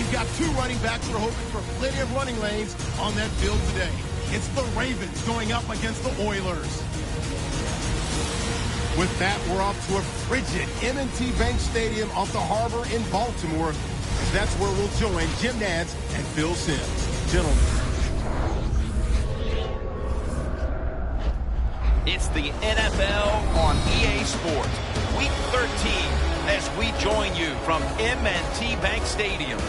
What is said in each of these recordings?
You've got two running backs that are hoping for plenty of running lanes on that field today. It's the Ravens going up against the Oilers. With that, we're off to a frigid M&T Bank Stadium off the harbor in Baltimore. That's where we'll join Jim Nantz and Phil Simms. Gentlemen. It's the NFL on EA Sports, Week 13, as we join you from M&T Bank Stadium.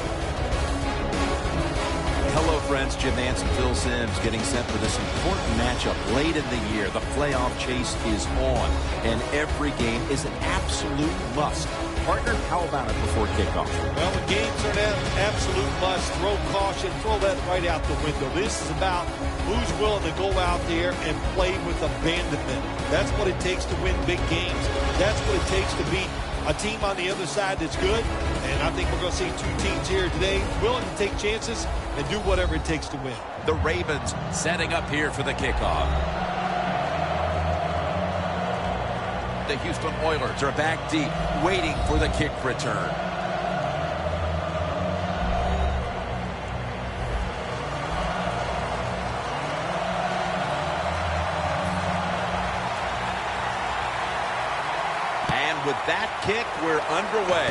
Hello, friends. Jim Nantz and Phil Simms getting set for this important matchup late in the year. The playoff chase is on, and every game is an absolute must. Partner, how about it before kickoff? Well, the games are an absolute must. Throw caution, throw that right out the window. This is about who's willing to go out there and play with abandonment. That's what it takes to win big games. That's what it takes to beat a team on the other side that's good. And I think we're going to see two teams here today willing to take chances and do whatever it takes to win. The Ravens setting up here for the kickoff. The Houston Oilers are back deep, waiting for the kick return. And with that kick, we're underway.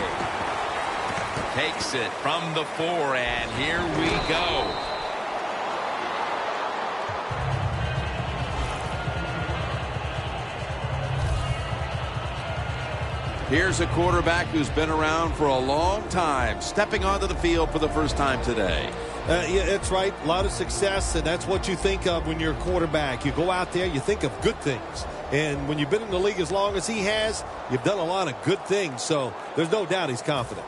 Takes it from the 4, and here we go. Here's a quarterback who's been around for a long time, stepping onto the field for the first time today. Yeah, that's right. A lot of success, and that's what you think of when you're a quarterback. You go out there, you think of good things. And when you've been in the league as long as he has, you've done a lot of good things. So there's no doubt he's confident.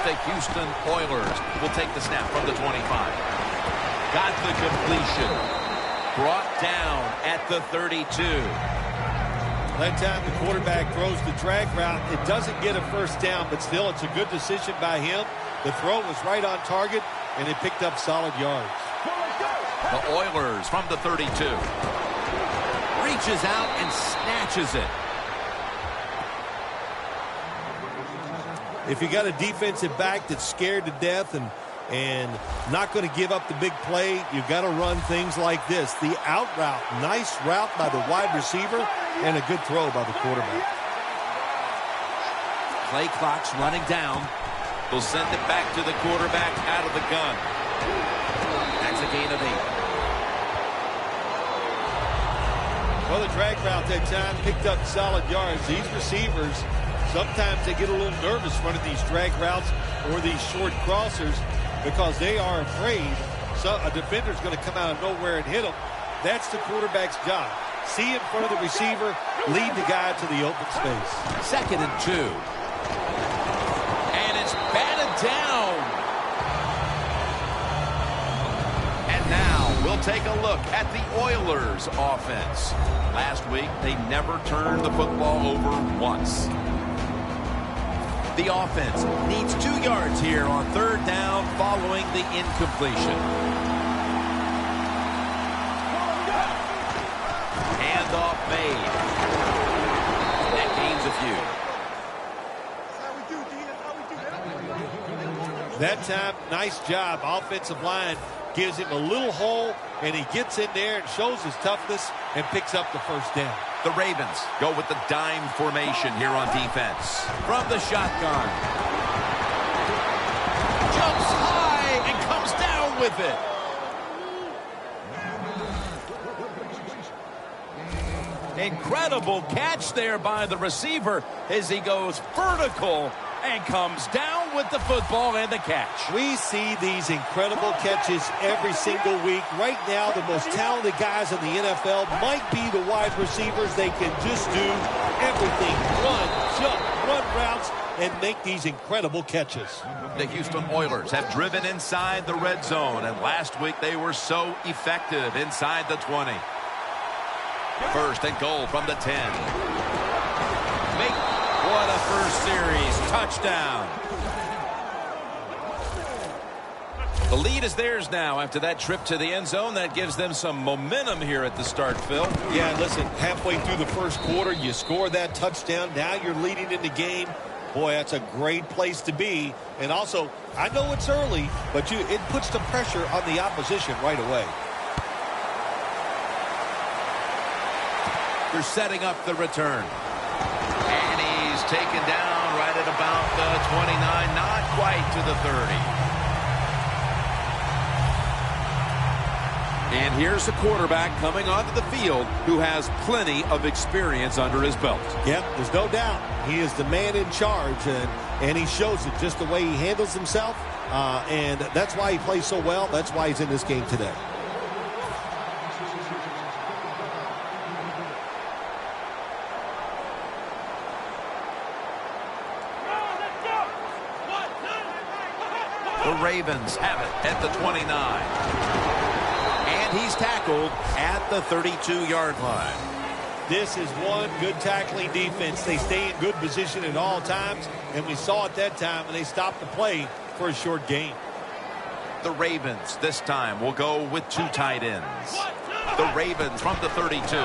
The Houston Oilers will take the snap from the 25. Got the completion. Brought down at the 32. That time the quarterback throws the drag route. It doesn't get a first down, but still it's a good decision by him. The throw was right on target, and it picked up solid yards. The Oilers from the 32. Reaches out and snatches it. If you got a defensive back that's scared to death and not going to give up the big play, you've got to run things like this. The out route, nice route by the wide receiver, and a good throw by the quarterback. Play clock's running down. They'll send it back to the quarterback out of the gun. That's a gain of 8. Well, the drag route that time picked up solid yards. These receivers, sometimes they get a little nervous running these drag routes or these short crossers because they are afraid a defender's going to come out of nowhere and hit them. That's the quarterback's job. See in front of the receiver, lead the guy to the open space. 2nd and 2. And it's batted down. And now we'll take a look at the Oilers offense. Last week, they never turned the football over once. The offense needs 2 yards here on 3rd down following the incompletion. Handoff made. That gains a few. That time, nice job. Offensive line gives him a little hole, and he gets in there and shows his toughness and picks up the first down. The Ravens go with the dime formation here on defense. From the shotgun. Jumps high and comes down with it. Incredible catch there by the receiver as he goes vertical and comes down with the football and the catch. We see these incredible catches every single week. Right now, the most talented guys in the NFL might be the wide receivers. They can just do everything. Run, jump, run routes, and make these incredible catches. The Houston Oilers have driven inside the red zone, and last week they were so effective inside the 20. 1st and goal from the 10. What a first series touchdown. The lead is theirs now after that trip to the end zone. That gives them some momentum here at the start, Phil. Yeah, listen, halfway through the first quarter, you score that touchdown. Now you're leading in the game. Boy, that's a great place to be. And also, I know it's early, but it puts the pressure on the opposition right away. They're setting up the return. And he's taken down right at about the 29, not quite to the 30. And here's the quarterback coming onto the field who has plenty of experience under his belt. Yep, there's no doubt. He is the man in charge, and he shows it just the way he handles himself. And that's why he plays so well. That's why he's in this game today. The Ravens have it at the 29. And he's tackled at the 32-yard line. This is one good tackling defense. They stay in good position at all times, and we saw it that time, and they stopped the play for a short gain. The Ravens this time will go with 2 tight ends. The Ravens from the 32. Catch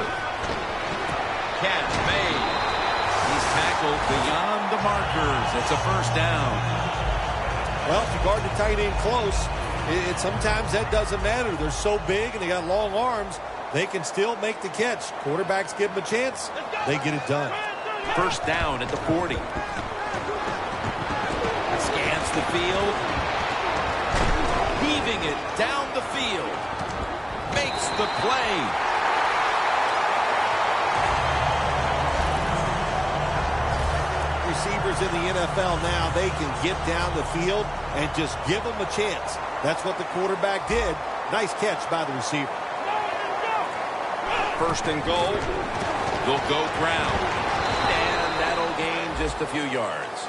made. He's tackled beyond the markers. It's a first down. Well, if you guard the tight end close, sometimes that doesn't matter. They're so big and they got long arms, they can still make the catch. Quarterbacks give them a chance, they get it done. First down at the 40. Scans the field. Heaving it down the field. Makes the play. Receivers in the NFL now, they can get down the field and just give them a chance. That's what the quarterback did. Nice catch by the receiver. First and goal. Will go ground. And that'll gain just a few yards.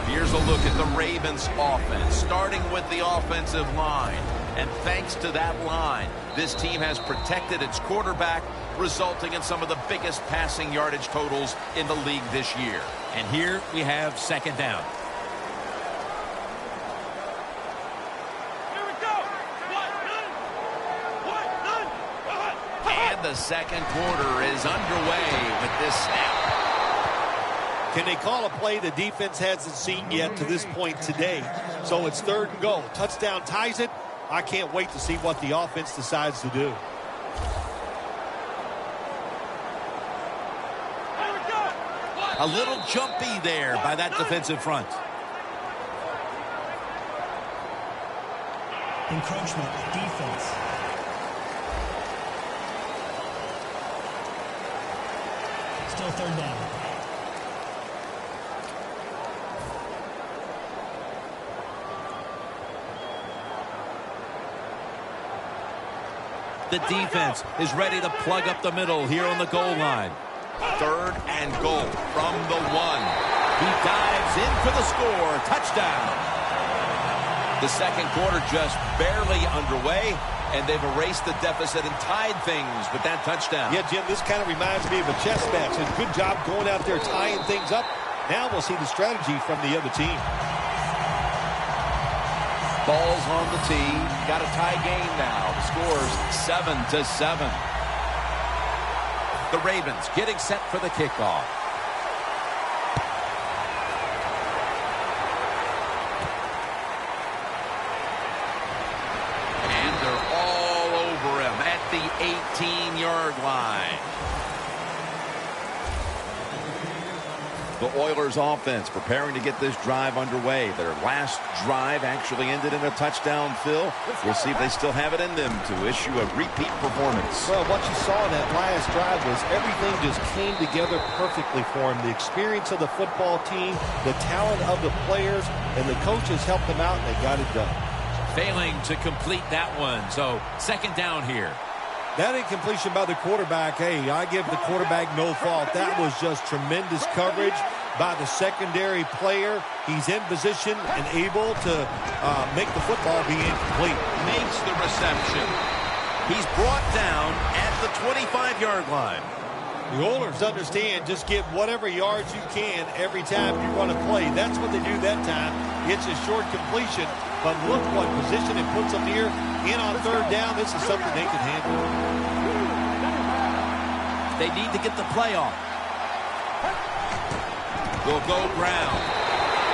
Here's a look at the Ravens offense, starting with the offensive line. And thanks to that line, this team has protected its quarterback, resulting in some of the biggest passing yardage totals in the league this year. And here we have second down. And the second quarter is underway with this snap. Can they call a play the defense hasn't seen yet to this point today? So it's third and goal. Touchdown ties it. I can't wait to see what the offense decides to do. A little jumpy there by that defensive front. Encroachment, defense. Still third down. The defense is ready to plug up the middle here on the goal line. Third and goal from the 1. He dives in for the score. Touchdown. The second quarter just barely underway, and they've erased the deficit and tied things with that touchdown. Yeah, Jim, this kind of reminds me of a chess match. A good job going out there tying things up. Now we'll see the strategy from the other team. Ball's on the tee. Got a tie game now. The score's 7-7. The Ravens getting set for the kickoff. And they're all over him at the 18-yard line. The Oilers offense preparing to get this drive underway. Their last drive actually ended in a touchdown, Phil. We'll see if they still have it in them to issue a repeat performance. Well, what you saw in that last drive was everything just came together perfectly for him. The experience of the football team, the talent of the players, and the coaches helped them out, and they got it done. Failing to complete that one, so second down here. That incompletion by the quarterback, hey, I give the quarterback no fault. That was just tremendous coverage by the secondary player. He's in position and able to make the football be incomplete. Makes the reception. He's brought down at the 25-yard line. The Oilers understand just get whatever yards you can every time you run a play. That's what they do that time. It's a short completion, but look what position it puts them here. In on third down, this is something they can handle. They need to get the play off. Will go Brown.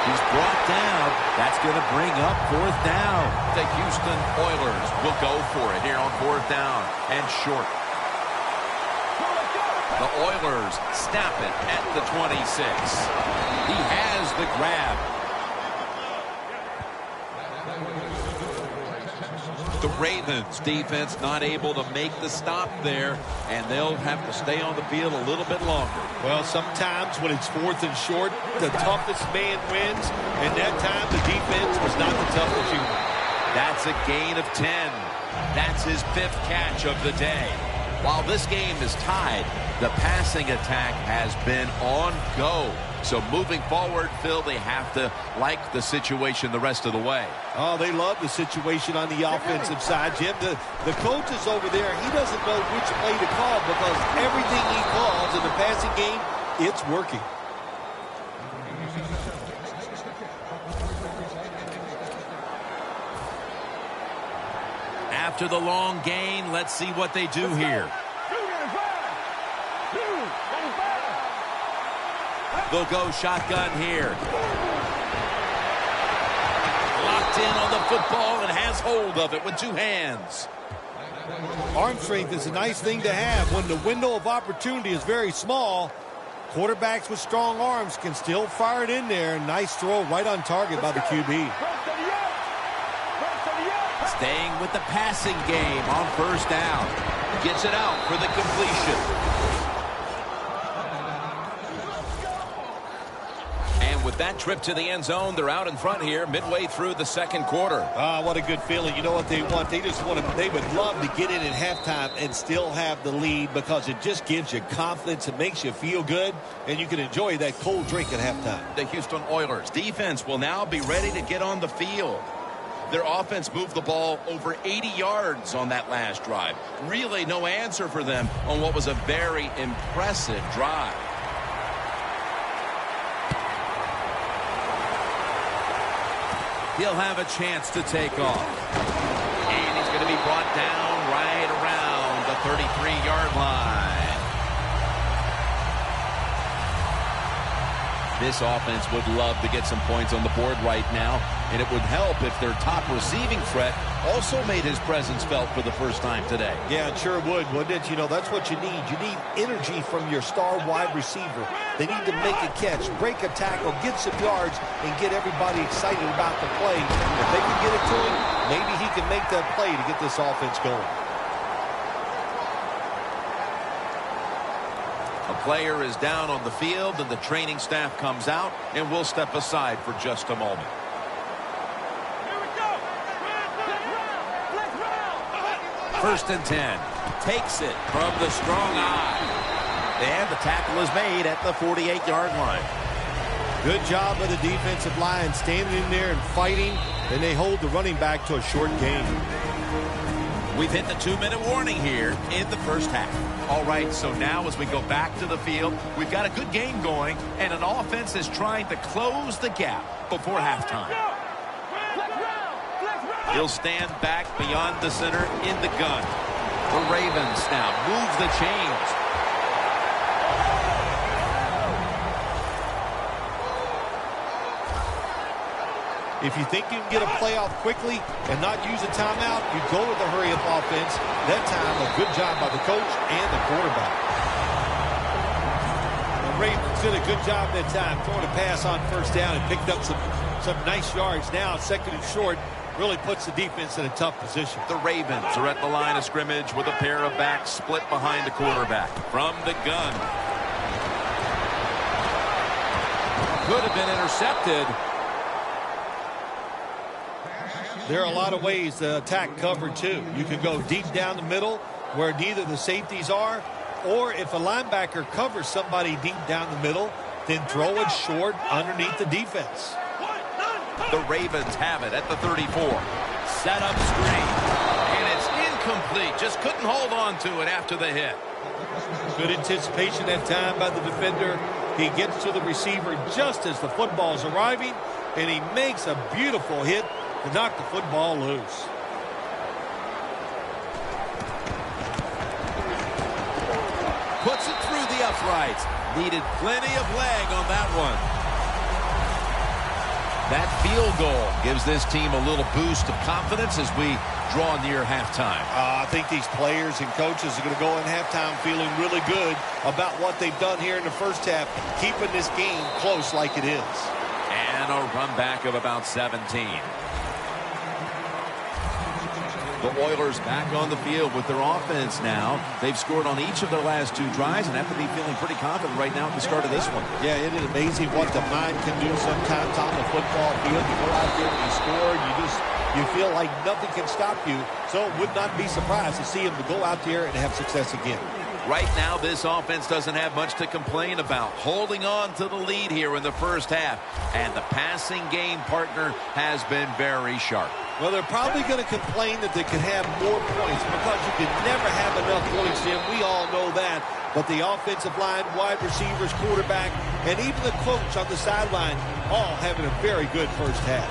He's brought down. That's going to bring up fourth down. The Houston Oilers will go for it here on fourth down and short. The Oilers snap it at the 26. He has the grab. The Ravens defense not able to make the stop there, and they'll have to stay on the field a little bit longer. Well, sometimes when it's fourth and short, the toughest man wins, and that time the defense was not the toughest unit. That's a gain of 10. That's his 5th catch of the day. While this game is tied, the passing attack has been on go. So moving forward, Phil, they have to like the situation the rest of the way. Oh, they love the situation on the offensive side, Jim. The coach is over there. He doesn't know which play to call because everything he calls in the passing game, it's working. After the long gain, let's see what they do here. They'll go shotgun here. Locked in on the football and has hold of it with 2 hands. Arm strength is a nice thing to have. When the window of opportunity is very small, quarterbacks with strong arms can still fire it in there. Nice throw right on target by the QB. Staying with the passing game on first down. Gets it out for the completion. And with that trip to the end zone, they're out in front here midway through the second quarter. Ah, what a good feeling. You know what they want? They just want to, they would love to get in at halftime and still have the lead because it just gives you confidence. It makes you feel good, and you can enjoy that cold drink at halftime. The Houston Oilers defense will now be ready to get on the field. Their offense moved the ball over 80 yards on that last drive. Really no answer for them on what was a very impressive drive. He'll have a chance to take off. And he's going to be brought down right around the 33-yard line. This offense would love to get some points on the board right now, and it would help if their top receiving threat also made his presence felt for the first time today. Yeah, it sure would, wouldn't it? You know, that's what you need. You need energy from your star wide receiver. They need to make a catch, break a tackle, get some yards, and get everybody excited about the play. If they can get it to him, maybe he can make that play to get this offense going. A player is down on the field, and the training staff comes out, and we'll step aside for just a moment. First and 10. Takes it from the strong eye. And the tackle is made at the 48-yard line. Good job by the defensive line standing in there and fighting, and they hold the running back to a short gain. We've hit the 2-minute warning here in the first half. All right, so now as we go back to the field, we've got a good game going, and an offense is trying to close the gap before halftime. He'll stand back beyond the center in the gun. The Ravens now move the chains. If you think you can get a play off quickly and not use a timeout, you go with the hurry-up offense. That time, a good job by the coach and the quarterback. The Ravens did a good job that time, throwing a pass on first down and picked up some nice yards. Now, second and short, really puts the defense in a tough position. The Ravens are at the line of scrimmage with a pair of backs split behind the quarterback. From the gun. Could have been intercepted. There are a lot of ways to attack cover, too. You can go deep down the middle where neither the safeties are, or if a linebacker covers somebody deep down the middle, then throw it short underneath the defense. The Ravens have it at the 34. Set up screen. And it's incomplete. Just couldn't hold on to it after the hit. Good anticipation that time by the defender. He gets to the receiver just as the football is arriving, and he makes a beautiful hit to knock the football loose. Puts it through the uprights. Needed plenty of leg on that one. That field goal gives this team a little boost of confidence as we draw near halftime. I think these players and coaches are going to go in halftime feeling really good about what they've done here in the first half, keeping this game close like it is. And a run back of about 17. The Oilers back on the field with their offense now. They've scored on each of their last 2 drives and have to be feeling pretty confident right now at the start of this one. Yeah, it is amazing what the mind can do sometimes on the football field. You go out there and you score, you feel like nothing can stop you. So it would not be surprised to see him to go out there and have success again. Right now, this offense doesn't have much to complain about. Holding on to the lead here in the first half. And the passing game partner has been very sharp. Well, they're probably going to complain that they could have more points because you can never have enough points, Jim. We all know that. But the offensive line, wide receivers, quarterback, and even the coach on the sideline all having a very good first half.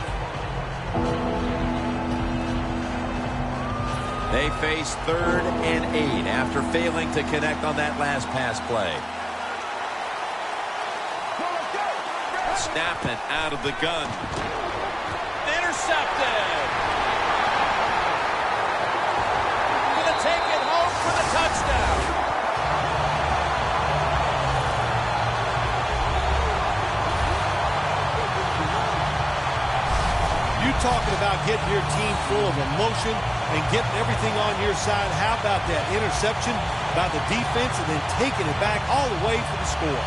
They face 3rd and 8 after failing to connect on that last pass play. Snapping out of the gun. Intercepted. Gonna take it home for the touchdown. You talking about getting your team full of emotion and getting everything on your side. How about that interception by the defense and then taking it back all the way for the score?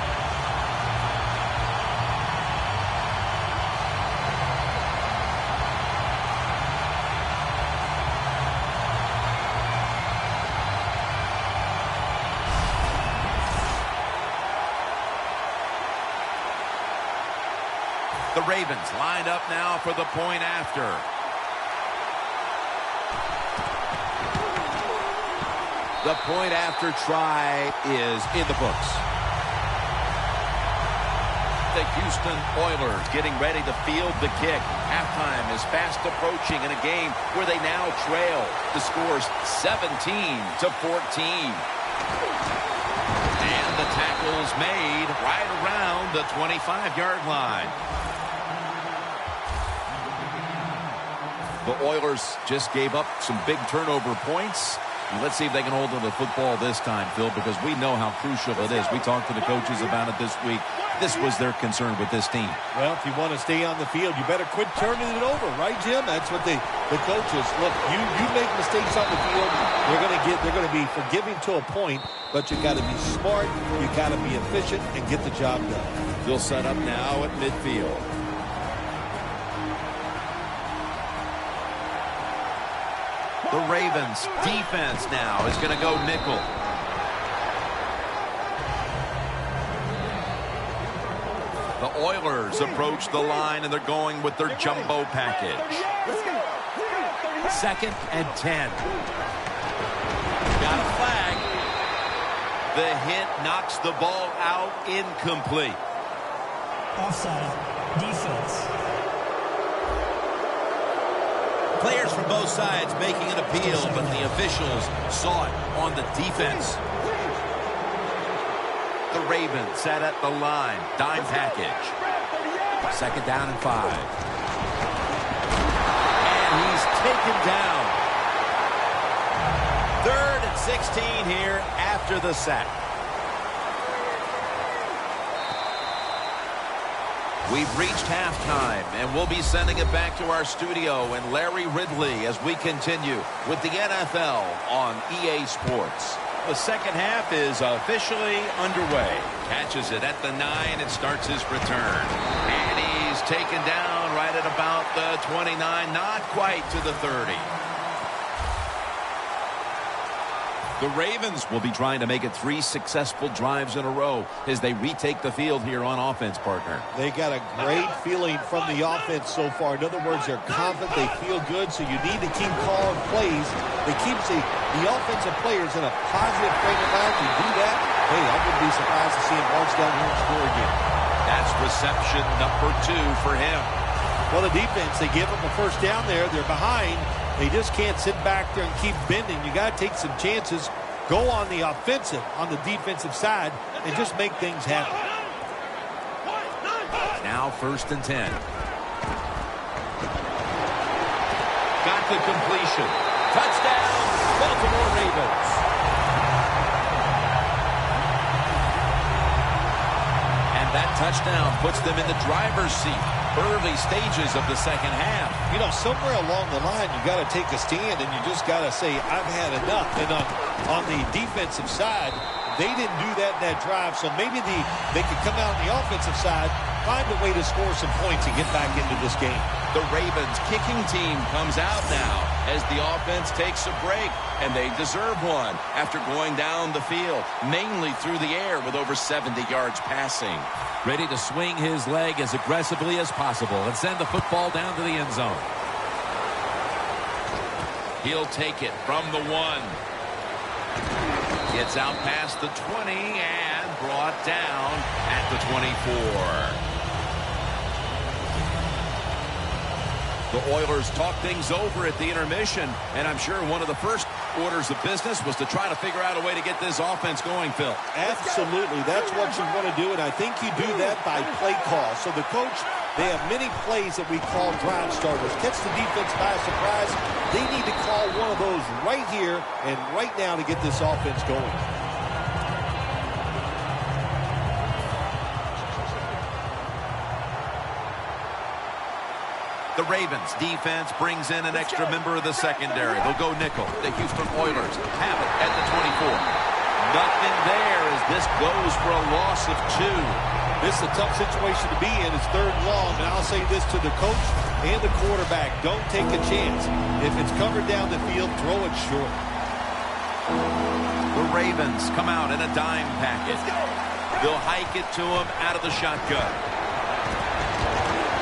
The Ravens lined up now for the point after. The point after try is in the books. The Houston Oilers getting ready to field the kick. Halftime is fast approaching in a game where they now trail. The score's 17-14. And the tackle's made right around the 25-yard line. The Oilers just gave up some big turnover points. Let's see if they can hold on to the football this time, Phil, because we know how crucial it is. We talked to the coaches about it this week. This was their concern with this team. Well, if you want to stay on the field, you better quit turning it over, right, Jim? That's what the coaches look. You make mistakes on the field, they're going to be forgiving to a point, but you got to be smart, you got to be efficient, and get the job done. They'll set up now at midfield. The Ravens defense now is going to go nickel. The Oilers approach the line, and they're going with their jumbo package. 2nd and 10. Got a flag. The hit knocks the ball out, incomplete. Offside. Defense. Players from both sides making an appeal, but the officials saw it on the defense. The Ravens set at the line. Dime package. 2nd down and 5. And he's taken down. 3rd and 16 here after the sack. We've reached halftime, and we'll be sending it back to our studio and Larry Ridley as we continue with the NFL on EA Sports. The second half is officially underway. Catches it at the 9 and starts his return. And he's taken down right at about the 29, not quite to the 30. The Ravens will be trying to make it 3 successful drives in a row as they retake the field here on offense, partner. They got a great feeling from the offense so far. In other words, they're confident, they feel good, so you need to keep calling plays that keeps the offensive players in a positive frame of mind. You do that, hey, I wouldn't be surprised to see him march down here and score again. That's reception number 2 for him. Well, the defense, they give them a first down there. They're behind. They just can't sit back there and keep bending. You got to take some chances, go on the defensive side, and just make things happen. Now 1st and 10. Got the completion. Touchdown, Baltimore Ravens. And that touchdown puts them in the driver's seat. Early stages of the second half. You know, somewhere along the line, you got to take a stand, and you just got to say, I've had enough. And on the defensive side, they didn't do that in that drive, so maybe they could come out on the offensive side, find a way to score some points and get back into this game. The Ravens kicking team comes out now as the offense takes a break, and they deserve one after going down the field, mainly through the air with over 70 yards passing. Ready to swing his leg as aggressively as possible and send the football down to the end zone. He'll take it from the 1. Gets out past the 20 and brought down at the 24. The Oilers talk things over at the intermission, and I'm sure one of the first orders of business was to try to figure out a way to get this offense going, Phil. Absolutely. That's what you want to do, and I think you do that by play call. So the coach, they have many plays that we call drive starters. Catch the defense by surprise. They need to call one of those right here and right now to get this offense going. The Ravens defense brings in an extra member of the secondary. They'll go nickel. The Houston Oilers have it at the 24. Nothing there as this goes for a loss of 2. This is a tough situation to be in. It's 3rd and long, and I'll say this to the coach and the quarterback. Don't take a chance. If it's covered down the field, throw it short. The Ravens come out in a dime package. They'll hike it to him out of the shotgun.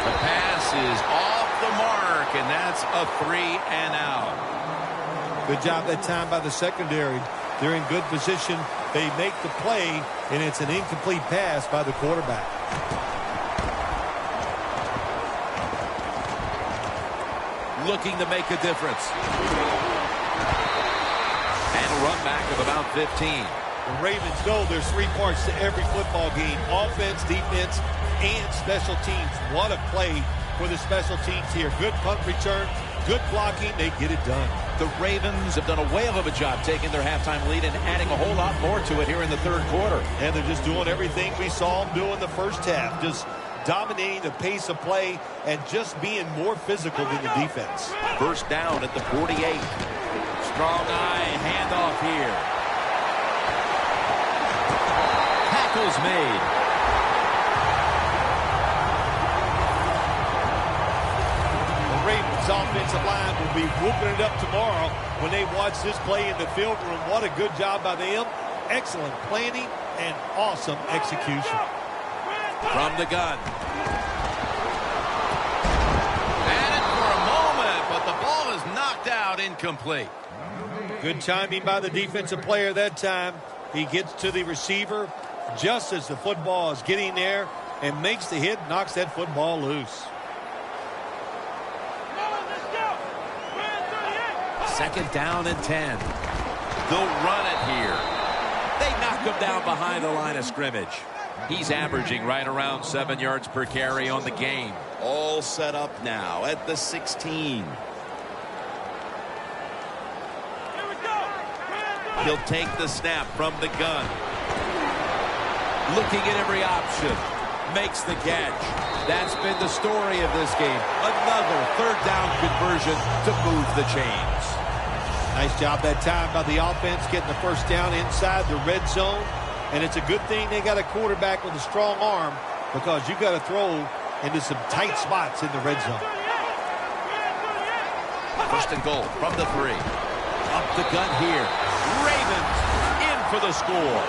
The pass is off the mark, and that's a 3 and out. Good job that time by the secondary. They're in good position. They make the play, and it's an incomplete pass by the quarterback. Looking to make a difference. And a run back of about 15. The Ravens know there's 3 parts to every football game: offense, defense, and special teams. What a play for the special teams here. Good punt return, good blocking. They get it done. The Ravens have done a whale of a job taking their halftime lead and adding a whole lot more to it here in the 3rd quarter. And they're just doing everything we saw them do in the first half. Just dominating the pace of play and just being more physical than the defense. First down at the 48. Strong eye handoff here. Tackle's made. Ravens offensive line will be whooping it up tomorrow when they watch this play in the field room. What a good job by them. Excellent planning and awesome execution. From the gun. Had it for a moment, but the ball is knocked out incomplete. Good timing by the defensive player that time. He gets to the receiver just as the football is getting there and makes the hit, knocks that football loose. 2nd down and 10. They'll run it here. They knock him down behind the line of scrimmage. He's averaging right around 7 yards per carry on the game. All set up now at the 16. He'll take the snap from the gun. Looking at every option. Makes the catch. That's been the story of this game. Another 3rd down conversion to move the chains. Nice job that time by the offense getting the first down inside the red zone. And it's a good thing they got a quarterback with a strong arm because you got to throw into some tight spots in the red zone. 1st and goal from the 3. Up the gun here. Ravens in for the score.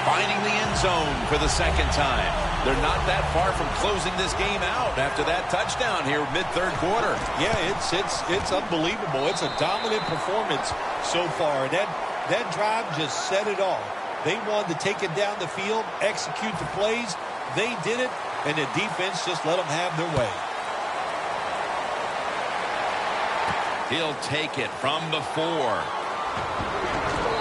Finding the end zone for the second time. They're not that far from closing this game out after that touchdown here mid-third quarter. Yeah, it's unbelievable. It's a dominant performance so far. That drive just set it all. They wanted to take it down the field, execute the plays. They did it, and the defense just let them have their way. He'll take it from the 4.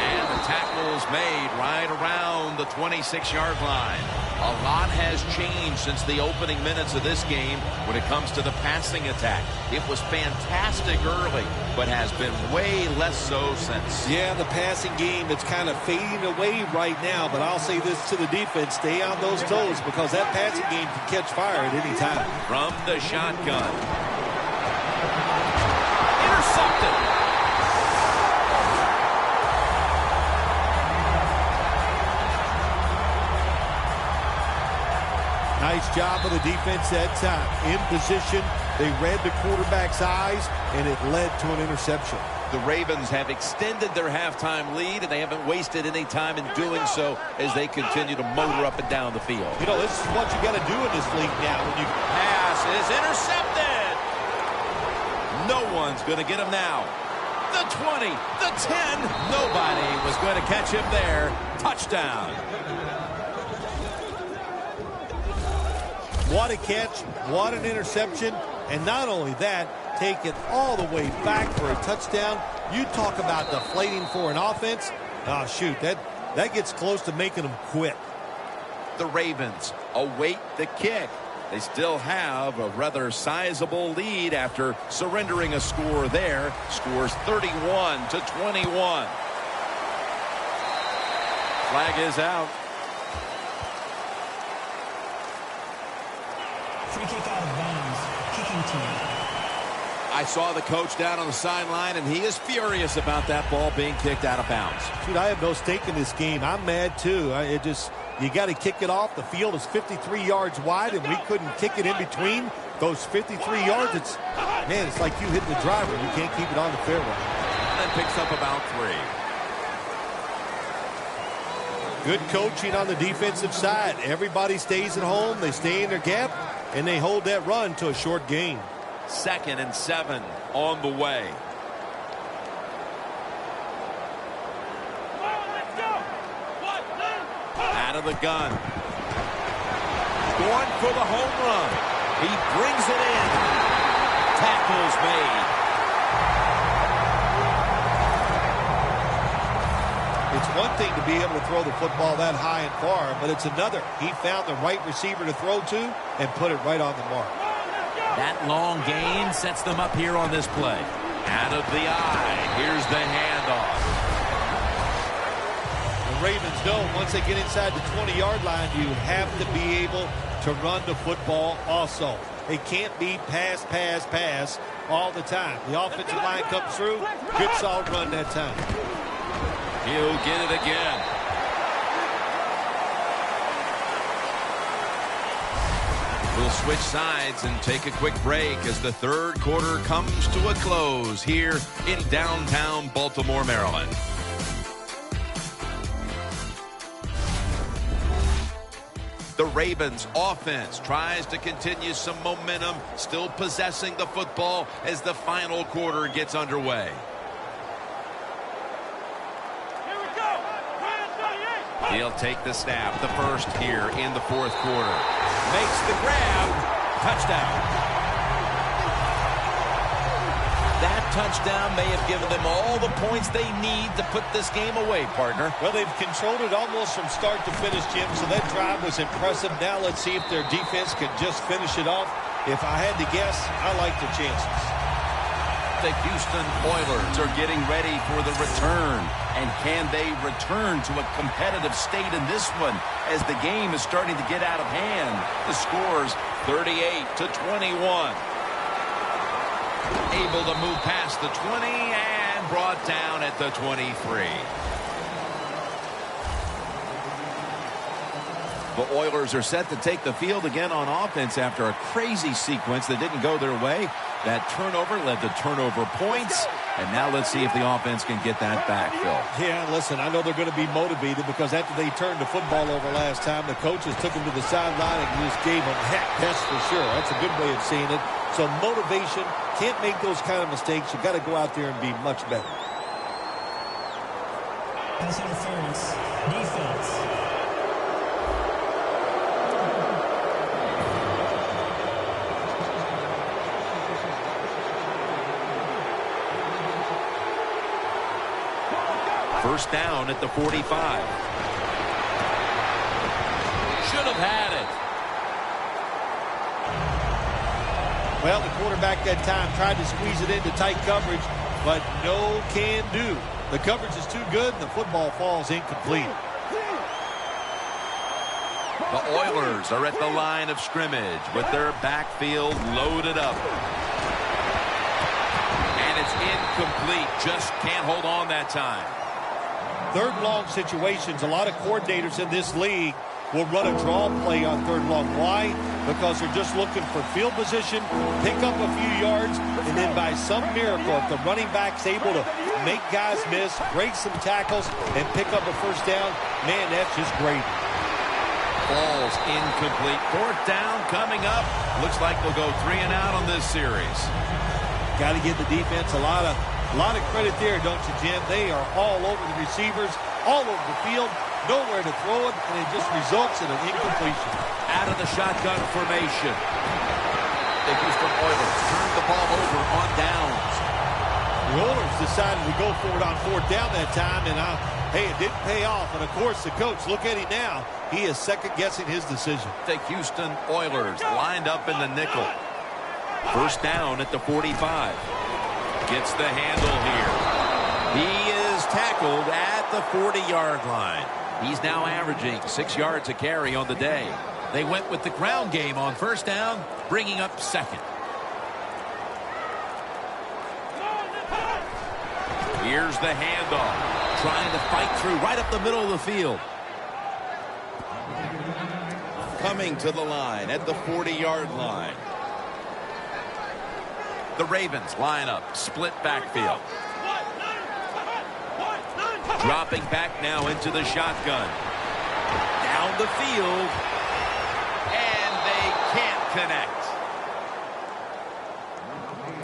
And the tackle's made right around the 26-yard line. A lot has changed since the opening minutes of this game when it comes to the passing attack. It was fantastic early, but has been way less so since. Yeah, the passing game, it's kind of fading away right now, but I'll say this to the defense, stay on those toes because that passing game can catch fire at any time. From the shotgun. Intercepted. Nice job of the defense that time. In position, they read the quarterback's eyes, and it led to an interception. The Ravens have extended their halftime lead, and they haven't wasted any time in doing so as they continue to motor up and down the field. You know, this is what you got to do in this league now. When you pass is intercepted. No one's going to get him now. The 20, the 10. Nobody was going to catch him there. Touchdown. What a catch, what an interception, and not only that, take it all the way back for a touchdown. You talk about deflating for an offense. Oh, shoot, that gets close to making them quit. The Ravens await the kick. They still have a rather sizable lead after surrendering a score there. Scores 31-21. Flag is out. Free kick out of bounds. Kicking team. I saw the coach down on the sideline, and he is furious about that ball being kicked out of bounds. Dude, I have no stake in this game. I'm mad, too. You got to kick it off. The field is 53 yards wide, and we couldn't kick it in between those 53 yards. It's like you hit the driver. You can't keep it on the fairway. And picks up about 3. Good coaching on the defensive side. Everybody stays at home. They stay in their gap, and they hold that run to a short gain. 2nd and 7 on the way. Out of the gun. Going for the home run. He brings it in. Tackles made. It's one thing to be able to throw the football that high and far, but it's another. He found the right receiver to throw to and put it right on the mark. That long gain sets them up here on this play. Out of the eye. Here's the handoff. The Ravens know once they get inside the 20-yard line, you have to be able to run the football also. It can't be pass, pass, pass all the time. The offensive line comes through. Good solid run that time. He'll get it again. We'll switch sides and take a quick break as the third quarter comes to a close here in downtown Baltimore, Maryland. The Ravens offense tries to continue some momentum, still possessing the football as the final quarter gets underway. He'll take the snap, the first here in the fourth quarter. Makes the grab. Touchdown. That touchdown may have given them all the points they need to put this game away, partner. Well, they've controlled it almost from start to finish, Jim, so that drive was impressive. Now let's see if their defense can just finish it off. If I had to guess, I like their chances. The Houston Oilers are getting ready for the return. And can they return to a competitive state in this one as the game is starting to get out of hand? The score's 38-21. Able to move past the 20 and brought down at the 23. The Oilers are set to take the field again on offense after a crazy sequence that didn't go their way. That turnover led to turnover points, And now let's see if the offense can get that back, Phil. Yeah, listen, I know they're going to be motivated because after they turned the football over last time, the coaches took them to the sideline and just gave them heck, that's for sure. That's a good way of seeing it. So motivation, can't make those kind of mistakes. You've got to go out there and be much better. Pass interference. Defense. First down at the 45. Should have had it. Well, the quarterback that time tried to squeeze it into tight coverage, but no can do. The coverage is too good, and the football falls incomplete. The Oilers are at the line of scrimmage with their backfield loaded up. And it's incomplete. Just can't hold on that time. Third long situations, a lot of coordinators in this league will run a draw play on third long. Why? Because they're just looking for field position, pick up a few yards, and then by some miracle, if the running back's able to make guys miss, break some tackles, and pick up a first down, man, that's just great. Ball's incomplete. Fourth down coming up. Looks like they'll go 3 and out on this series. Got to give the defense a lot of credit there, don't you, Jim? They are all over the receivers, all over the field, nowhere to throw it, and it just results in an incompletion. Out of the shotgun formation. The Houston Oilers turned the ball over on downs. The Oilers decided to go for it on fourth down that time, and hey, it didn't pay off. And, of course, the coach, look at him now. He is second-guessing his decision. The Houston Oilers lined up in the nickel. First down at the 45. Gets the handle here. He is tackled at the 40-yard line. He's now averaging 6 yards a carry on the day. They went with the ground game on first down, bringing up second. Here's the handoff. Trying to fight through right up the middle of the field. Coming to the line at the 40-yard line. The Ravens line up, split backfield. Dropping back now into the shotgun. Down the field. And they can't connect.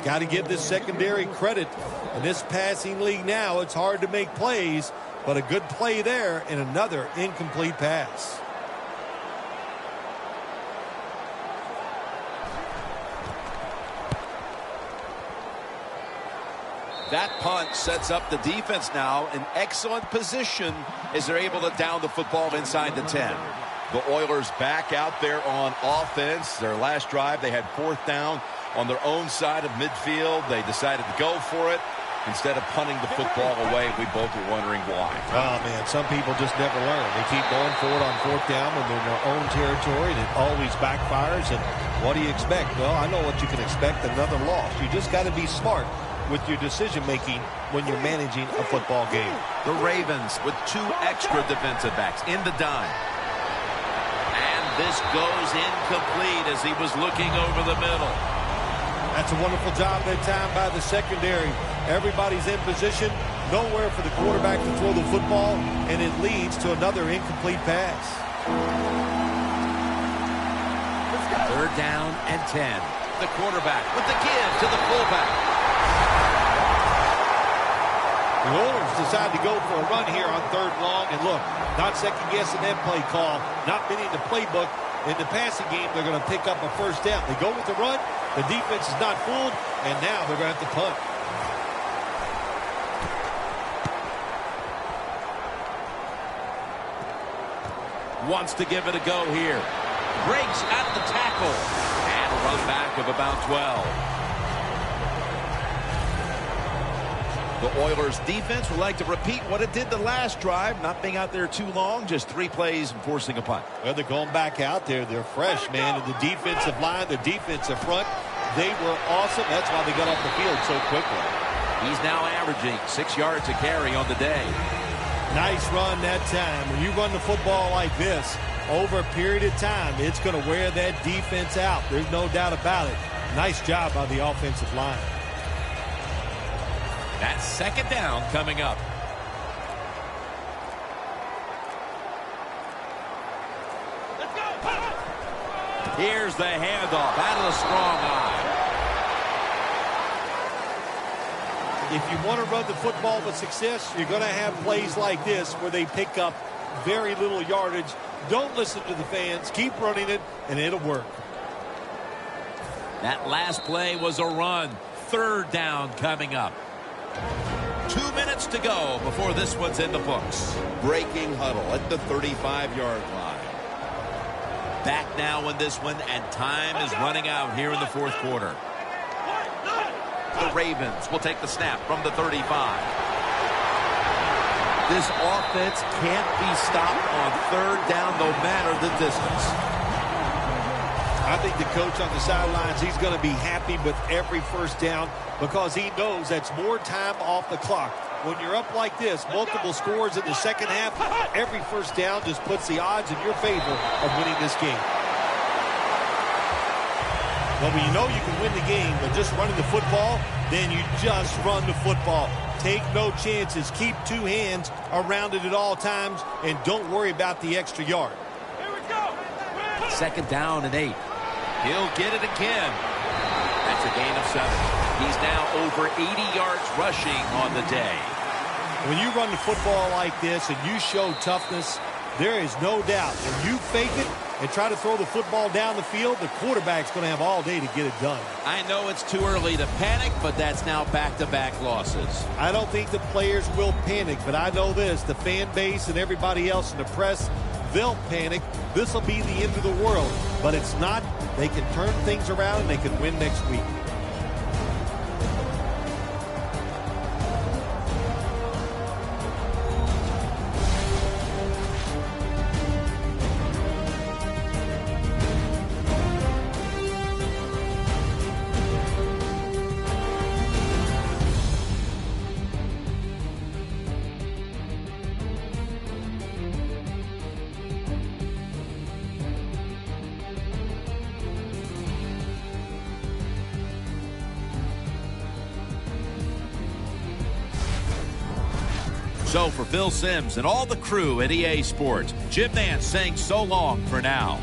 Got to give this secondary credit. In this passing league now, it's hard to make plays, but a good play there and another incomplete pass. That punt sets up the defense now in excellent position as they're able to down the football inside the 10. The Oilers back out there on offense. Their last drive, they had fourth down on their own side of midfield. They decided to go for it instead of punting the football away. We both were wondering why. Oh, man, some people just never learn. They keep going for it on fourth down when they're in their own territory, and it always backfires. And what do you expect? Well, I know what you can expect, another loss. You just got to be smart with your decision-making when you're managing a football game. The Ravens with 2 extra defensive backs in the dime. And this goes incomplete as he was looking over the middle. That's a wonderful job that time by the secondary. Everybody's in position, nowhere for the quarterback to throw the football, and it leads to another incomplete pass. Third down and 10. The quarterback with the give to the fullback. The Oilers decide to go for a run here on third long, and look, not second-guessing that play call, not fitting the playbook. In the passing game, they're going to pick up a first down. They go with the run, the defense is not fooled, and now they're going to have to punt. Wants to give it a go here. Breaks out of the tackle, and a run back of about 12. The Oilers defense would like to repeat what it did the last drive, not being out there too long, just 3 plays and forcing a punt. Well, they're going back out there. They're fresh, man. And the defensive line, the defensive front, they were awesome. That's why they got off the field so quickly. He's now averaging 6 yards a carry on the day. Nice run that time. When you run the football like this, over a period of time, it's going to wear that defense out. There's no doubt about it. Nice job by the offensive line. That's second down coming up. Here's the handoff out of the strong eye. If you want to run the football with success, you're going to have plays like this where they pick up very little yardage. Don't listen to the fans. Keep running it, and it'll work. That last play was a run. Third down coming up. 2 minutes to go before this one's in the books. Breaking huddle at the 35-yard line. Back now in this one, and time is running out here in the fourth quarter. The Ravens will take the snap from the 35. This offense can't be stopped on third down no matter the distance. I think the coach on the sidelines, he's going to be happy with every first down because he knows that's more time off the clock. When you're up like this, multiple scores in the second half, every first down just puts the odds in your favor of winning this game. Well, when you know you can win the game but just running the football, then you just run the football. Take no chances. Keep two hands around it at all times, and don't worry about the extra yard. Second down and 8. He'll get it again. That's a gain of 7. He's now over 80 yards rushing on the day. When you run the football like this and you show toughness, there is no doubt when you fake it and try to throw the football down the field, the quarterback's going to have all day to get it done. I know it's too early to panic, but that's now back-to-back losses. I don't think the players will panic, but I know this, the fan base and everybody else in the press, they'll panic. This will be the end of the world, but it's not. They can turn things around and they can win next week. So for Phil Simms and all the crew at EA Sports, Jim Nance saying so long for now.